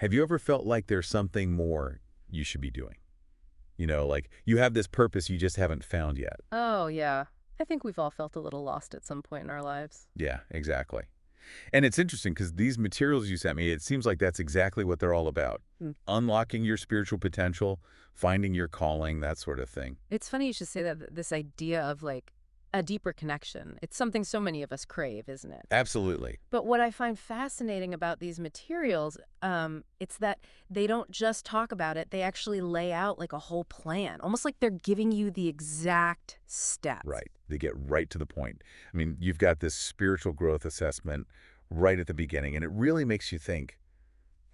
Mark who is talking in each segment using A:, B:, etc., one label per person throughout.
A: Have you ever felt like there's something more you should be doing? Like you have this purpose you just haven't found yet.
B: Oh, yeah. I think we've all felt a little lost at some point in our lives.
A: Yeah, exactly. And it's interesting because these materials you sent me, it seems like that's exactly what they're all about.
B: Mm.
A: Unlocking your spiritual potential, finding your calling, that sort of thing.
B: It's funny you should say that, this idea of like a deeper connection. It's something so many of us crave, isn't it?
A: Absolutely.
B: But what I find fascinating about these materials, it's that they don't just talk about it, they actually lay out like a whole plan, almost like they're giving you the exact steps.
A: Right. They get right to the point. I mean, you've got this spiritual growth assessment right at the beginning, and it really makes you think,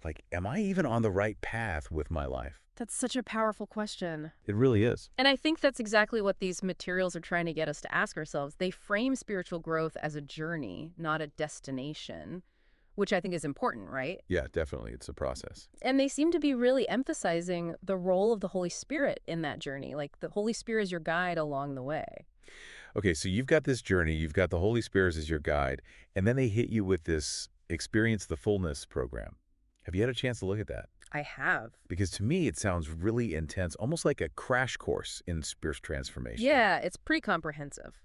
A: like, am I even on the right path with my life?
B: That's such a powerful question.
A: It really is.
B: And I think that's exactly what these materials are trying to get us to ask ourselves. They frame spiritual growth as a journey, not a destination, which I think is important, right?
A: Yeah, definitely. It's a process.
B: And they seem to be really emphasizing the role of the Holy Spirit in that journey. Like the Holy Spirit is your guide along the way.
A: Okay, so you've got this journey, you've got the Holy Spirit as your guide, and then they hit you with this Experience the Fullness program. Have you had a chance to look at that?
B: I have.
A: Because to me, it sounds really intense, almost like a crash course in spiritual transformation.
B: Yeah, it's pretty comprehensive.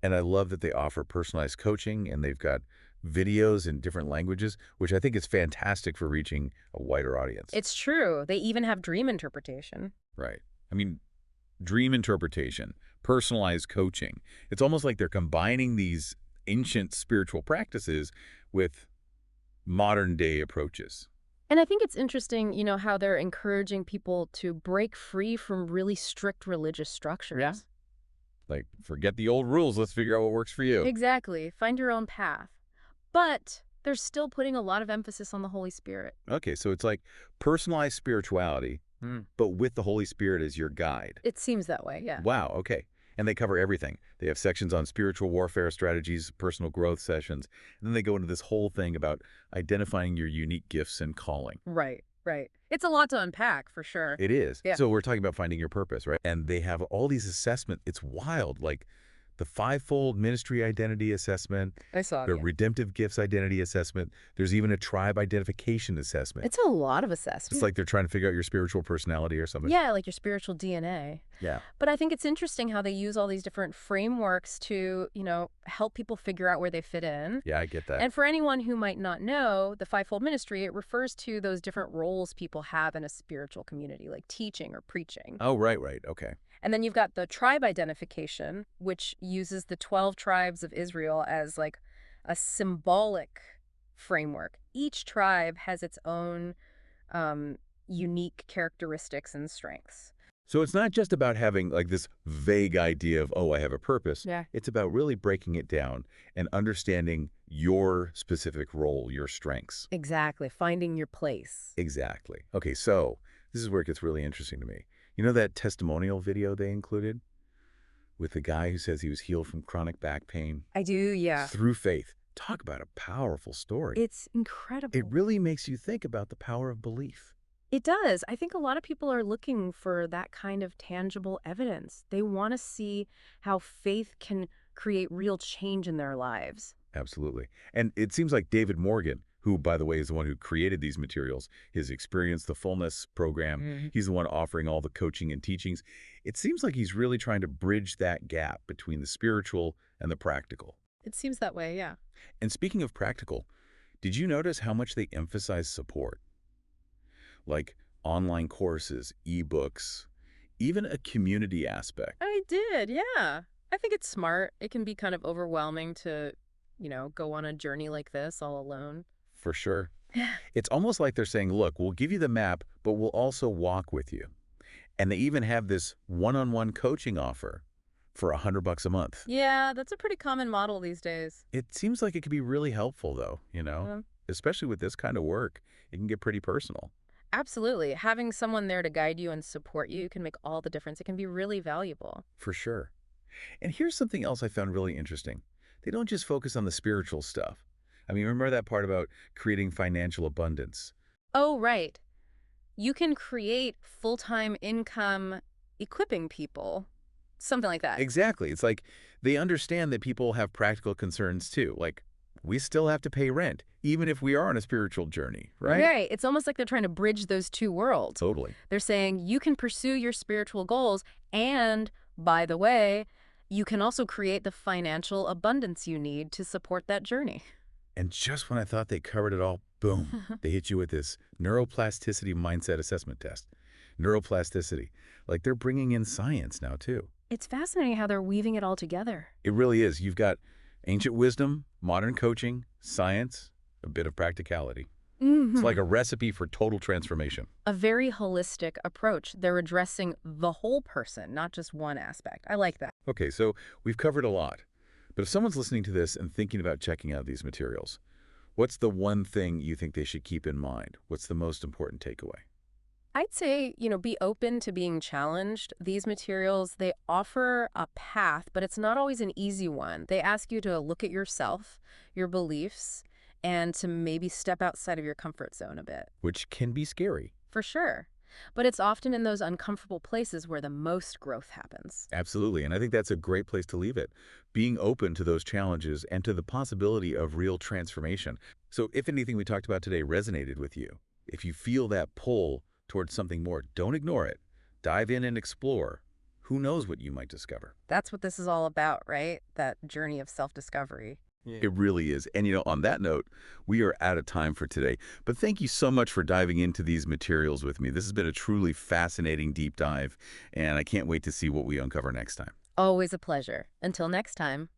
A: And I love that they offer personalized coaching and they've got videos in different languages, which I think is fantastic for reaching a wider audience.
B: It's true. They even have dream interpretation.
A: Right. I mean, dream interpretation, personalized coaching. It's almost like they're combining these ancient spiritual practices with modern day approaches.
B: And I think it's interesting, how they're encouraging people to break free from really strict religious structures.
A: Yeah. Like, forget the old rules. Let's figure out what works for you.
B: Exactly. Find your own path. But they're still putting a lot of emphasis on the Holy Spirit.
A: Okay, so it's like personalized spirituality, but with the Holy Spirit as your guide.
B: It seems that way, yeah.
A: Wow, okay. And they cover everything. They have sections on spiritual warfare strategies, personal growth sessions, and then they go into this whole thing about identifying your unique gifts and calling.
B: Right, right. It's a lot to unpack, for sure.
A: It is.
B: Yeah.
A: So we're talking about finding your purpose, right? And they have all these assessments. It's wild, like the fivefold ministry identity assessment,
B: I saw
A: the
B: it.
A: redemptive gifts identity assessment. There's even a tribe identification assessment.
B: It's a lot of assessment.
A: It's like they're trying to figure out your spiritual personality or something.
B: Yeah, like your spiritual DNA.
A: Yeah.
B: But I think it's interesting how they use all these different frameworks to, help people figure out where they fit in.
A: Yeah, I get that.
B: And for anyone who might not know, the fivefold ministry, it refers to those different roles people have in a spiritual community, like teaching or preaching.
A: Oh, right. Okay.
B: And then you've got the tribe identification, which uses the 12 tribes of Israel as like a symbolic framework. Each tribe has its own unique characteristics and strengths.
A: So it's not just about having like this vague idea of, oh, I have a purpose.
B: Yeah.
A: It's about really breaking it down and understanding your specific role, your strengths.
B: Exactly. Finding your place.
A: Exactly. Okay, so this is where it gets really interesting to me. You know that testimonial video they included with the guy who says he was healed from chronic back pain
B: I do, yeah.
A: through faith? Talk about a powerful story.
B: It's incredible.
A: It really makes you think about the power of belief.
B: It does. I think a lot of people are looking for that kind of tangible evidence. They want to see how faith can create real change in their lives.
A: Absolutely. And it seems like David Morgan, who, by the way, is the one who created these materials, his Experience the Fullness program, he's the one offering all the coaching and teachings. It seems like he's really trying to bridge that gap between the spiritual and the practical.
B: It seems that way, yeah.
A: And speaking of practical, did you notice how much they emphasize support? Like online courses, ebooks, even a community aspect.
B: I did, yeah. I think it's smart. It can be kind of overwhelming to, go on a journey like this all alone.
A: For sure. It's almost like they're saying, look, we'll give you the map, but we'll also walk with you. And they even have this one-on-one coaching offer for $100 a month.
B: Yeah, that's a pretty common model these days.
A: It seems like it could be really helpful, though, especially with this kind of work. It can get pretty personal.
B: Absolutely. Having someone there to guide you and support you can make all the difference. It can be really valuable.
A: For sure. And here's something else I found really interesting. They don't just focus on the spiritual stuff. I mean, remember that part about creating financial abundance?
B: Oh, right. You can create full-time income equipping people. Something like that.
A: Exactly. It's like they understand that people have practical concerns too. Like, we still have to pay rent. even if we are on a spiritual journey, right?
B: Right. It's almost like they're trying to bridge those two worlds.
A: Totally.
B: They're saying you can pursue your spiritual goals, and by the way, you can also create the financial abundance you need to support that journey.
A: And just when I thought they covered it all, boom, they hit you with this neuroplasticity mindset assessment test. Neuroplasticity. Like they're bringing in science now, too.
B: It's fascinating how they're weaving it all together.
A: It really is. You've got ancient wisdom, modern coaching, science, a bit of practicality. It's like a recipe for total transformation.
B: A very holistic approach. They're addressing the whole person, not just one aspect. I like that.
A: Okay, so we've covered a lot. But if someone's listening to this and thinking about checking out these materials, what's the one thing you think they should keep in mind? What's the most important takeaway?
B: I'd say, be open to being challenged. These materials, they offer a path, but it's not always an easy one. They ask you to look at yourself, your beliefs, and to maybe step outside of your comfort zone a bit.
A: Which can be scary.
B: For sure. But it's often in those uncomfortable places where the most growth happens.
A: Absolutely, and I think that's a great place to leave it. Being open to those challenges and to the possibility of real transformation. So if anything we talked about today resonated with you, if you feel that pull towards something more, don't ignore it. Dive in and explore. Who knows what you might discover?
B: That's what this is all about, right? That journey of self-discovery.
A: Yeah. It really is. And on that note, we are out of time for today. But thank you so much for diving into these materials with me. This has been a truly fascinating deep dive, and I can't wait to see what we uncover next time.
B: Always a pleasure. Until next time.